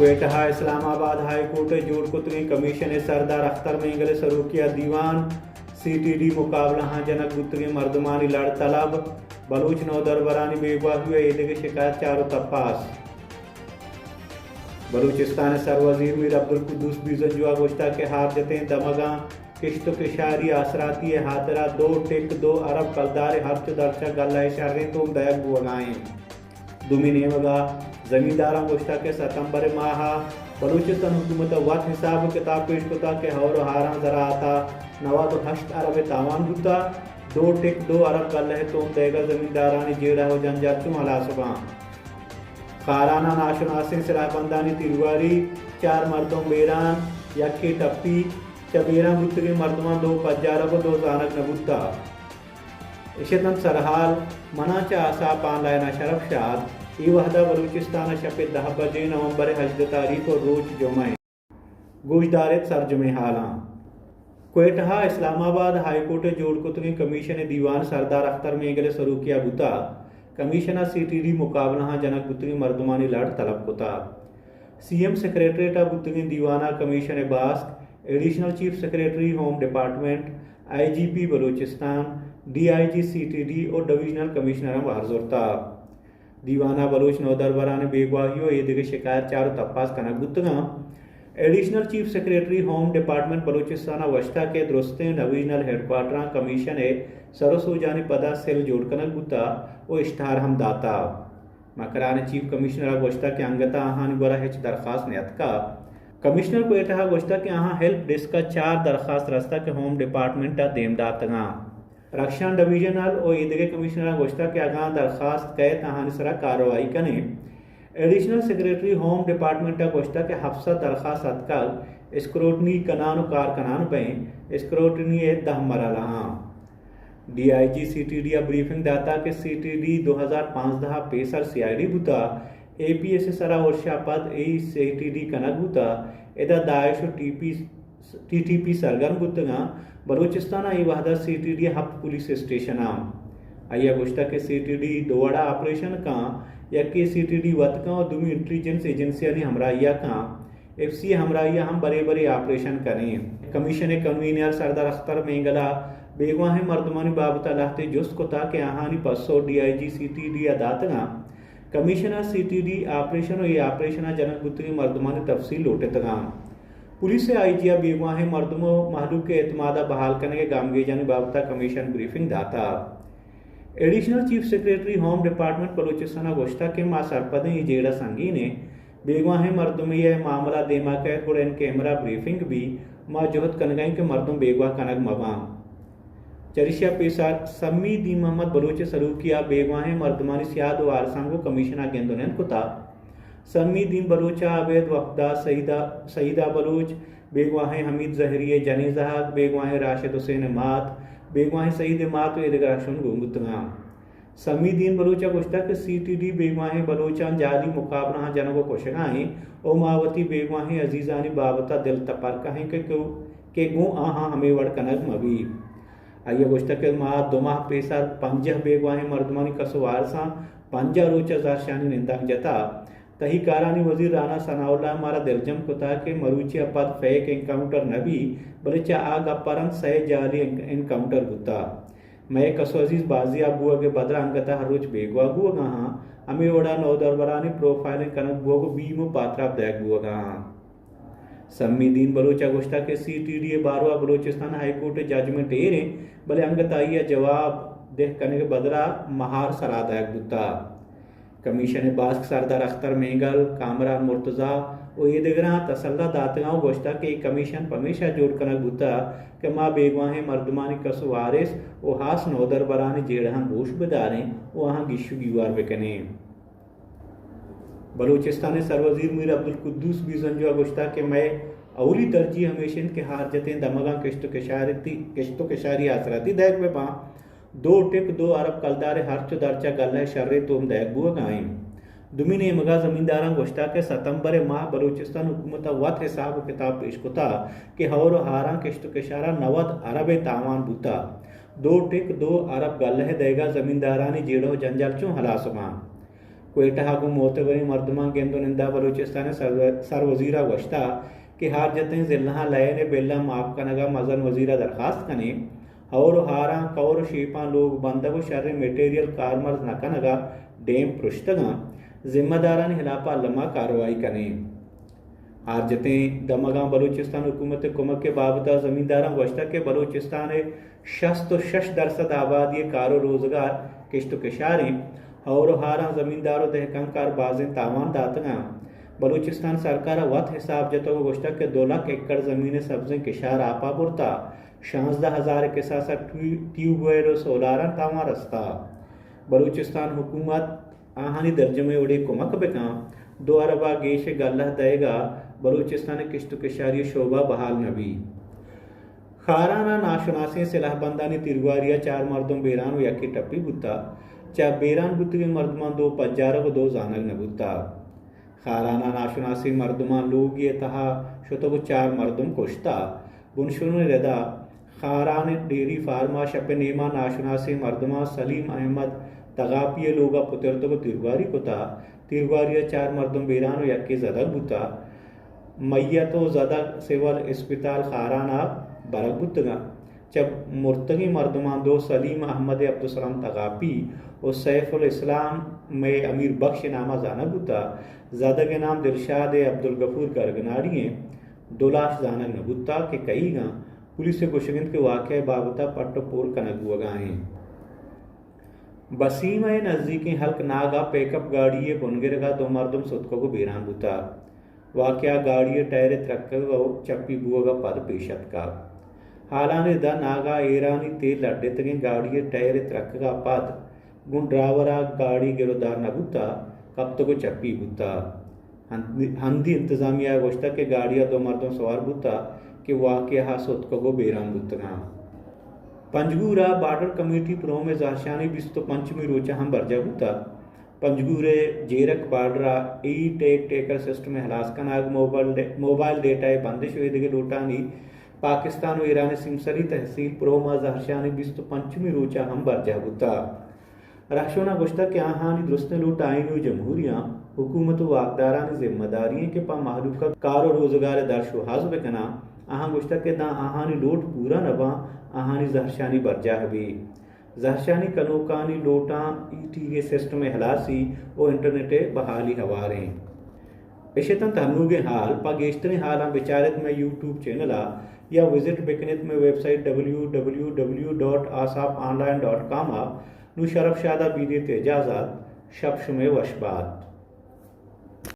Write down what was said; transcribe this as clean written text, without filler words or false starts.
Quetta Islamabad high court जोड़ कुतुगे commission सरदार अख्तर मेंगल सरूकिया दीवान CTD मुकाबला जनक गुतगे मर्दमानी लड़ तलब बलूच नौ दरबरानी बेगवा हुए ईद शिकायत चारों तपास बलूचिस्तान सरवजीर मीर अब्दुल कुद्दूस बीजंजुआ गोश्ता के हार जते दमगा किश्त किशारी आसराती हादरा 2 टिक 2 अरब कलदार हर्च दर्शा गल्ला शर्रे तो दयक बुआएं दुमिने मगा जमींदारा गोश्ता के सितंबर माह बलूचिस्तान हुकूमत वक्त हिसाब किताब पेश कुता के हौर हारा जरा आता नवा तो हश्त अरब तावान गुता 2 टिक 2 अरब गल्ला तो देगा जमींदारा ने जेड़ा हो जंजाल चुम हला सुबा खाराना नाशनासिन सिराबंदानी तिरवारी 4 मर्दों बेरान यक्की टप्पी चबेरा गुत्तरी मर्दमा 2 पज्जारा को 2 जानक नबुत्ता इशतन सरहाल मनाचा आसा पान लायना शरफ शाद ई वहदा बलूचिस्तान शपे 10 बजे नवंबर हजद तारीख और रोज जुमाए गोशदारत सरजमे हाला क्वेटा इस्लामाबाद हाई कोर्ट जोड़ कुतुगे कमीशन दीवान सरदार अख्तर मेंगल सरूकिया बुता कमिश्नर CTD मुकाबला जनक गुतगी मर्दमानी लड़ तलब कुता CM सेक्रेटरीट गुतगी दीवाना कमीशन बास्क additional chief secretary home department IGP Balochistan DIG CTD और डिविजनल कमिश्नर वारजोरता दीवाना बलूच नौ दरबरान बेगवाहियो ईद शिकायत चारों तपास कनक गुतगा additional chief secretary home department Balochistan वश्ता के दुरुस्ते डिविजनल हेडक्वार्टर कमीशन सरसोजानी पदा सेल जोड़ कनक गुता ओ इश्तहार हम दाता मकरान चीफ कमिश्नर गोश्ता के अंगता आहान बरा हेच दरखास्त नियत का कमिश्नर को एतहा गोश्ता के आहा हेल्प डेस्क का 4 दरखास्त रास्ता के होम डिपार्टमेंट देम दातगा रक्षा डिवीजनल और ईदगे कमिश्नर गोश्ता के आगा दरखास्त कह तहान सरा कार्रवाई कने एडिशनल सेक्रेटरी होम डिपार्टमेंट गोश्ता के हफ्सा दरखास्त अतकल स्क्रूटनी कनान कार कनान पे स्क्रूटनी 10 मरला DIG CTD ब्रीफिंग दाता के CTD 2015 पेसर CID बुता APS सरा वर्षा पद CTD कनक बुता एदा दाइश TTP सरगर्म बुतगा बलूचिस्तान आई वहदा CTD हब पुलिस स्टेशन आया गोश्ता के CTD दोड़ा ऑपरेशन का या के CTD वतका और दुमी इंटेलिजेंस एजेंसियां ने हमराइया का FC हमराइया हम बड़े बड़े ऑपरेशन करें कमीशन कन्वीनर सरदार अख्तर मेंगला बेगवाह मर्दमानी बाबता लाते जुस्त को ताकि आहानी पस्सो DIG CTD अदातगा कमिश्नर CTD ऑपरेशन और ये ऑपरेशन जनक गुतगी मर्दमानी तफसील लोटे तगा पुलिस से आईजिया बेगवाह मर्दमो महलू के एतमादा बहाल करने के गामगे जानी बाबता कमीशन ब्रीफिंग दाता additional chief secretary home department Balochistan गोश्ता के मां सरपदे जेड़ा संगी ने बेगवाह मर्दम यह मामला देमा कैद गुड़न कैमरा ब्रीफिंग भी मां जोहत कनगाई के मर्दम बेगवाह कनक मवाम चरिशा पेशार सम्मी दी मोहम्मद बलूच सरूकिया बेगवाह मर्दमानी सियाद व आरसांगो कमीशना गेंदोनन कुता सम्मी दीन बलूचा अवैध वफदा सईदा बलूच बेगवाह हमीद जहरिए जनीजा बेगवाह राशिद हुसैन मात बेगवाह सईद मात एदगाशुन गुंगुतगा सम्मी दीन बलूचा गोश्ता के CTD बेगवाह बलूचा जाली मुकाबला जनको कोशगाएं ओ मावती बेगवाह अजीजानी बाबता दिल तपर कहें के गो आहा हमें वड़ कनक मबी आइए गोश्ता के माह 2 माह पेशर 5 बेगवाह मर्दमानी कसवार सा 5 रोचा जारशानी निंदा जता तही कारानी वजीर राना सनाउल्लाह हमारा दिलजम कुता के मरूचिया पद फेक एनकाउंटर नबी बलचा आग अपरन सह जाली एनकाउंटर बुता मैं कसो अजीज बाजी अबुआ के बदरा अंगता हर रोज बेगवा बुआ गहा हमें ओड़ा नौ दरबरानी प्रोफाइलिंग कनक बुआ को बीमो पात्रा दैग बुआ गहा सम्मी दीन बलूचा गोश्ता के CTD 12वां बलूचिस्तान हाई कोर्ट जजमेंट एरे भले अंगताइया जवाब देख करने के बदला महार सरादायक बुता कमीशन बास्क सरदार अख्तर मेंगल कामरान मुर्तजा और ये दिगरा तसल्ला दातगांव गोश्ता के कमीशन पमेशा जोड़ कनक बुता के माँ बेगवाह मर्दमानी कसो वारिस ओ हास नौदर बरानी जेड़हां गोश बदारें वहाँ Gishu giver bakanae Balochistan सरवजीर Mir Abdul Quddus बीजंजुआ गोश्ता के मैं अवली तरजीह हमेशन के हार जतें दमगा किश्तो के शारी आसराती दैक में पा 2 टिक 2 अरब कलदार हर्च दर्चा गल्ला शर्रे तुम दैक बुआ गायम दुमिने मगा जमींदारा गोश्ता के सितंबर माह बलूचिस्तान हुकूमत वत हिसाब किताब पेश कुता के हौर हारा किश्तो के शारा 90 अरब तावान बुता 2 टिक 2 अरब गल्ला देगा जमींदारानी जेड़ो जंजाल चो हलासमा कोयटा ಹಾಗೂ मोतबरी मर्दमा गेंदो निंदा बलूचिस्तान सर वजीरा गश्ता कि हार जतें जिल्हा लय ने बेला माफ कनगा मजन वजीरा दरखास्त कने और हारा कौर शीपा लोग बंदगो शर मटेरियल कारमर्ज न कनगा डेम पृष्ठगा जिम्मेदारान हिलापा लम्मा कार्रवाई कने हार जतें दमगा बलूचिस्तान हुकूमत कुमक के बाबता जमींदारा गश्ता के बलूचिस्तान 66% आबादी कारो रोजगार किश्त किशारें और हारा जमींदारों दहकंकार बाजें तावान दातगा बलूचिस्तान सरकार वत हिसाब जतो गोश्ता के 2 लाख एकड़ जमीन सब्जें किशार आपा बुरता 16,000 के साथ ट्यूबवेल सोलारा तावा रस्ता बलूचिस्तान हुकूमत आहानी दर्जे में उड़े कुमक बेका 2 अरबा गेश गल्ला देगा बलूचिस्तान किश्त किशारी शोभा बहाल नबी खाराना नाशनासी सिलाहबंदानी तिरवारिया 4 मर्दों बेरान यकी टप्पी बुता चा बेरान बुतगे मर्दमान 2 पज्जारग 2 जानग नबुता खाराना नाशनासी मर्दमान लोग ये तहा शतगु 4 मर्दम कोश्ता बुनशुन रदा खारान डेरी फार्मा शपे नेमा नाशनासी मर्दमा सलीम अहमद तगापिये लोगा पुतरतगु तिरवारी कोता तिरवारिया 4 मर्दम बेरान यकी जदग बुता मैयतो जदग सिविल अस्पताल खाराना बरग बुतगा जब मुर्तगी मर्दमान 2 सलीम अहमद अब्दुलसलाम तगापी और सैफुल इस्लाम में अमीर बख्श नामा जाना बुता ज़्यादा के नाम दिलशाद अब्दुल गफूर गरगनाड़ी 2 लाख जाना नबुता के कई गा पुलिस से गुशगिंद के वाक़े बाबता पट्टोपोर कनगुआगाएँ बसीम नज़दीकी हल्क नागा पेकअप गाड़ी बुनगिरगा 2 मर्दम सुतको को बेरान बुता वाक़या गाड़ी टायर त्रक्का चप्पी बुआगा पद पेशत का हालाने द नागा ईरानी तेल अड्डे तक गाड़ी टायर त्रक्का पद गुण ड्रावरा गाड़ी गिरदार न बुता कब तो को चप्पी बुता हंदी इंतजामिया गोश्ता के गाड़िया 2 मर्दों सवार बुता कि वाक़या हासुत को बेरान बुतगा पंजगूरा बॉर्डर कमेटी प्रो में जाशानी बिस्तो पंचमी रोचा हम बरजा बुता पंजगूरे जेरक बार्डरा ई टेकर सिस्टम हलासका नाग मोबाइल डेटा बंदिश वेदिगे लूटानी पाकिस्तान और ईरान सिमसरी तहसील प्रोमा जहरशानी बिस्तो पंचमी रोचा हम बरजा बुता राशोना गुश्ता के आहानी दुरुस्त लूट आईनी जमहूरियाँ हुकूमत वाकदारानी जिम्मेदारियों के पा माहलूक का कारो रोजगार दर्शो हाजब कना आहा गुश्ता के दा आहानी लोट पूरा नबा आहानी जहरशानी बरजा हबी जहरशानी कनोकानी लोटा ईटी सिस्टम हलासी और इंटरनेट बहाली हवारे इशतन तहनुगे हाल पागेश्तरी हाल विचारत में यूट्यूब चैनल या विजिट बिकनित में वेबसाइट www.asaponline.com नु शरफ शादा बीदी तेजाजात शब्श में वशबात